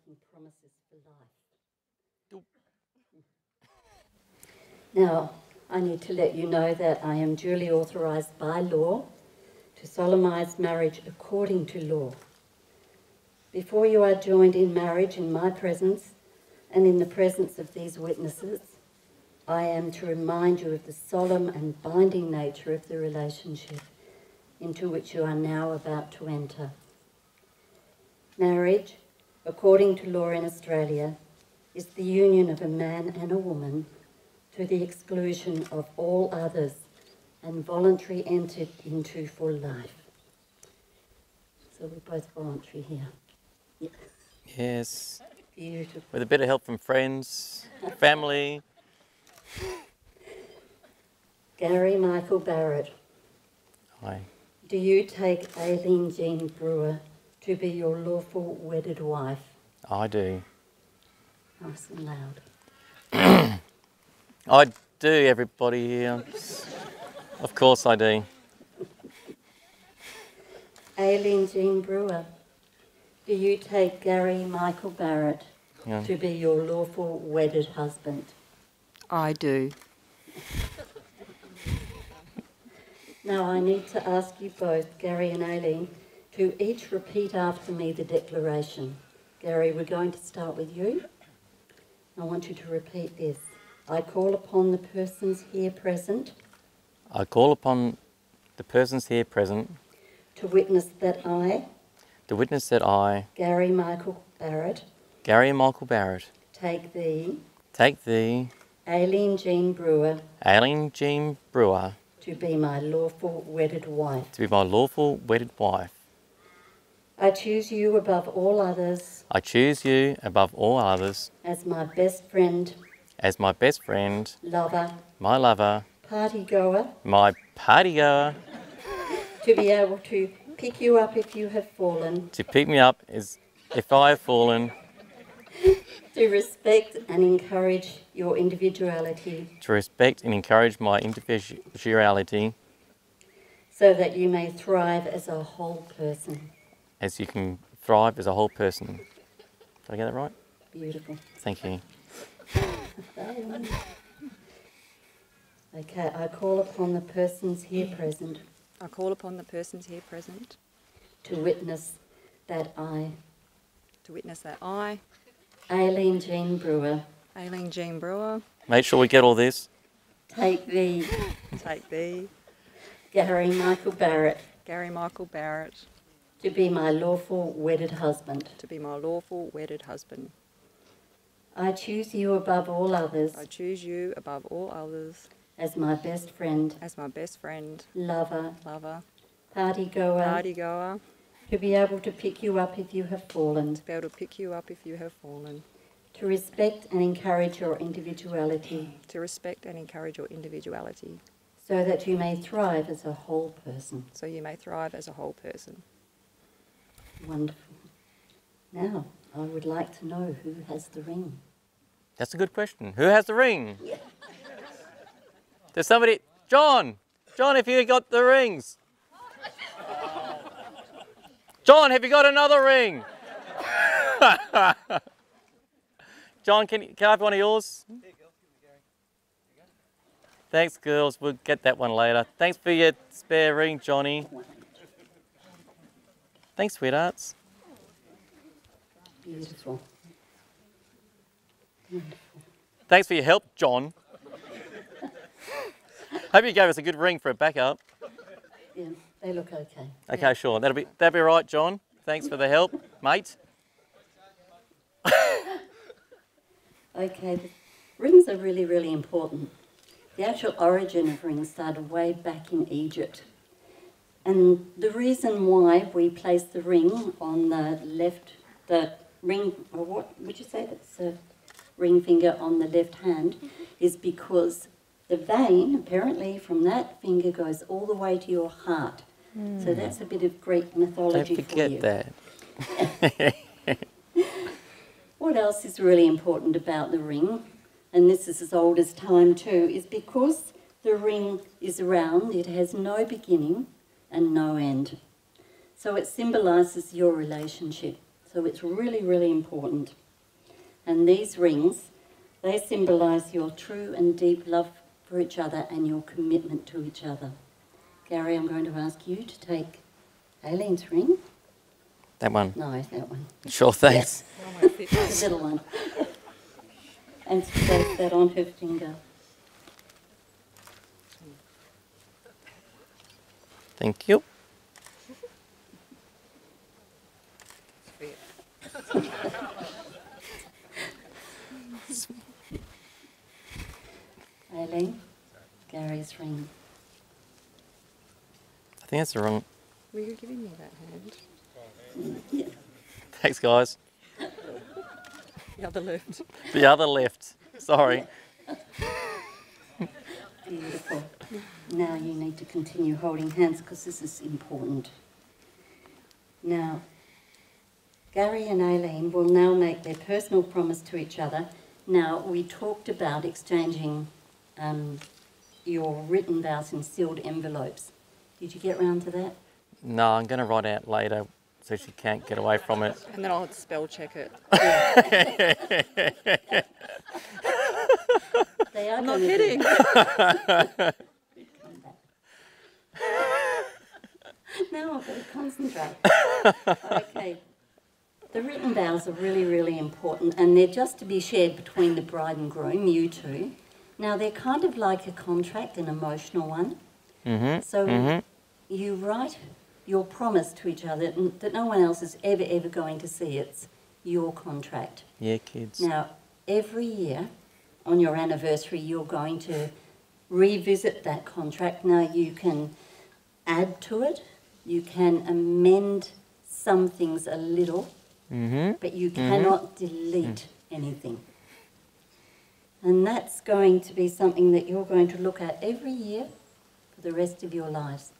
making promises for life. Now, I need to let you know that I am duly authorised by law to solemnise marriage according to law. Before you are joined in marriage in my presence and in the presence of these witnesses, I am to remind you of the solemn and binding nature of the relationship into which you are now about to enter. Marriage, according to law in Australia, is the union of a man and a woman to the exclusion of all others and voluntary entered into for life. So we're both voluntary here. Yeah. Yes. Beautiful. With a bit of help from friends, family. Gary Michael Barrett. Hi. Do you take Aileen Jean Brewer to be your lawful wedded wife? I do. Nice and loud. I do, everybody here. Of course I do. Aileen Jean Brewer, do you take Gary Michael Barrett to be your lawful wedded husband? I do. Now I need to ask you both, Gary and Aileen, to each repeat after me the declaration. Gary, we're going to start with you. I want you to repeat this. I call upon the persons here present. I call upon the persons here present. To witness that I. To witness that I. Gary Michael Barrett. Gary Michael Barrett. Take thee. Take thee. Aileen Jean Brewer. Aileen Jean Brewer. To be my lawful wedded wife. To be my lawful wedded wife. I choose you above all others. I choose you above all others. As my best friend. As my best friend. Lover. My lover. Party goer. My party goer. To be able to pick you up if you have fallen. To pick me up is if I have fallen. To respect and encourage your individuality. To respect and encourage my individuality. So that you may thrive as a whole person. As you can thrive as a whole person. Did I get that right? Beautiful. Thank you. Okay, I call upon the persons here present. I call upon the persons here present. To witness that I. To witness that I. Aileen Jean Brewer. Aileen Jean Brewer. Make sure we get all this. Take thee. Take thee. Gary Michael Barrett. Gary Michael Barrett. To be my lawful wedded husband. To be my lawful wedded husband. I choose you above all others. I choose you above all others. As my best friend. As my best friend. Lover. Lover. Party goer. Party goer. To be able to pick you up if you have fallen. To be able to pick you up if you have fallen. To respect and encourage your individuality. To respect and encourage your individuality. So that you may thrive as a whole person. So you may thrive as a whole person. Wonderful. Now, I would like to know who has the ring. That's a good question. Who has the ring? Yeah. Does somebody... John! John, have you got the rings? John, have you got another ring? John, can I have one of yours? Thanks, girls. We'll get that one later. Thanks for your spare ring, Johnny. Thanks, sweethearts. Beautiful. Wonderful. Thanks for your help, John. Hope you gave us a good ring for a backup. Yeah, they look okay. Okay, yeah. Sure. That'll be right, John. Thanks for the help, mate. Okay, the rings are really, really important. The actual origin of rings started way back in Egypt. And the reason why we place the ring on the left, the ring, or what would you say, that's a ring finger on the left hand, is because the vein, apparently, from that finger goes all the way to your heart. So that's a bit of Greek mythology for you. Don't forget that. What else is really important about the ring, and this is as old as time too, is because the ring is round, it has no beginning and no end. So it symbolises your relationship. So it's really, really important. And these rings, they symbolise your true and deep love for each other and your commitment to each other. Gary, I'm going to ask you to take Aileen's ring. That one. No, that one. Sure, thanks. The middle one. And place that on her finger. Thank you. Aileen, Gary's ring. I think that's the wrong. Were you giving me that hand? Yeah. Thanks, guys. The other left. The other left. Sorry. Beautiful. Now you need to continue holding hands because this is important. Now, Gary and Aileen will now make their personal promise to each other. Now, we talked about exchanging your written vows in sealed envelopes. Did you get round to that? No, I'm going to write out later so she can't get away from it. And then I'll spell check it. They are I'm not gonna kidding. No, I've got to concentrate. Okay. The written vows are really, really important, and they're just to be shared between the bride and groom, you two. Now, they're kind of like a contract, an emotional one. So you write your promise to each other that no one else is ever going to see. It's your contract. Yeah, kids. Now, every year on your anniversary, you're going to revisit that contract. Now, you can add to it, you can amend some things a little, but you cannot delete anything. And that's going to be something that you're going to look at every year for the rest of your lives.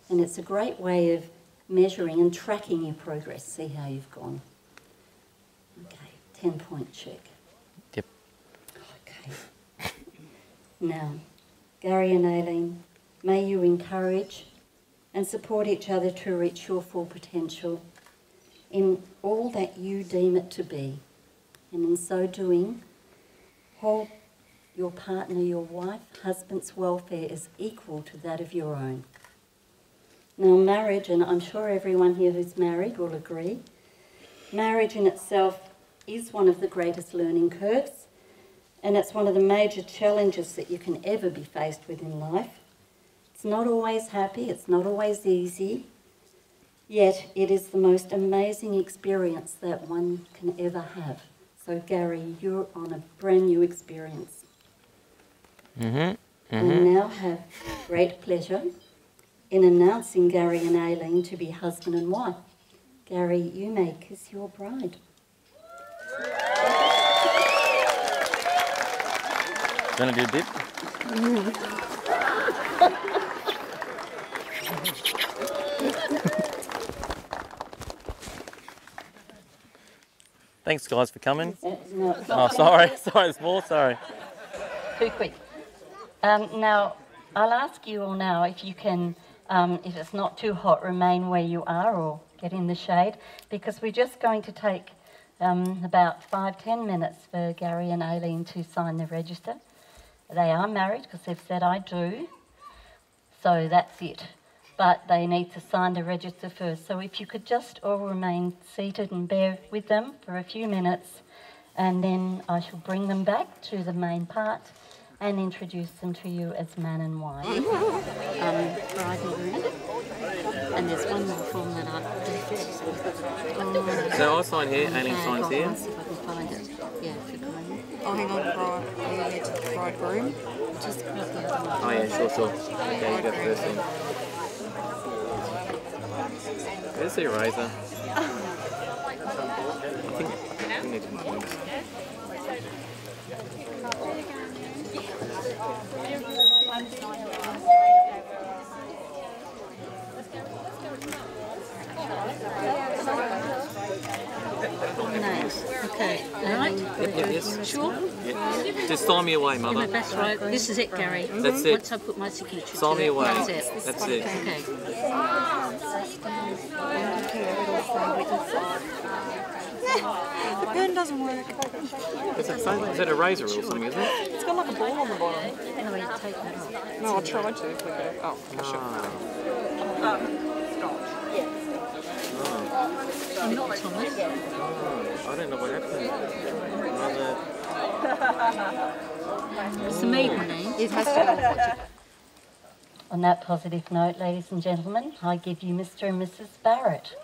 And it's a great way of measuring and tracking your progress, see how you've gone. Okay, 10-point check. Yep. Okay. Now, Gary and Aileen, may you encourage and support each other to reach your full potential in all that you deem it to be. And in so doing, hold your partner, your wife, husband's welfare as equal to that of your own. Now, marriage, and I'm sure everyone here who's married will agree, marriage in itself is one of the greatest learning curves, and it's one of the major challenges that you can ever be faced with in life. It's not always happy, it's not always easy, yet it is the most amazing experience that one can ever have. So Gary, you're on a brand new experience. I now have great pleasure in announcing Gary and Aileen to be husband and wife. Gary, you may kiss your bride. Gonna do a dip? Thanks, guys, for coming. No, Oh, sorry, there's more, sorry. too quick. Now, I'll ask you all now if you can, if it's not too hot, remain where you are or get in the shade, because we're just going to take about 5-10 minutes for Gary and Aileen to sign the register. They are married because they've said I do, so that's it. But they need to sign the register first. So if you could just all remain seated and bear with them for a few minutes, and then I shall bring them back to the main part and introduce them to you as man and wife. Bride and groom. And there's one more form that I... So I'll sign here, Aileen signs here. Let's see if I can find it. Yeah, if you can. Oh, hang on, bridegroom. Just grab the other one. Oh yeah, sure. Okay, you go first then. Where's the eraser? I think they can find it. Nice. Okay. Alright. Yes. Sure. Yeah. Just sign me away, Mother. That's right. This is it, Gary. That's it. Once I put my signature Sign to me it, away. that's it. That's it. Okay. The pen doesn't work. Is it a razor or something, isn't it? It's got like a ball on the bottom. No, you take that off. No, I tried to. Oh, I should. I'm not Thomas. Oh, I don't know what happened. It's the maiden name. It has to. On that positive note, ladies and gentlemen, I give you Mr. and Mrs. Barrett.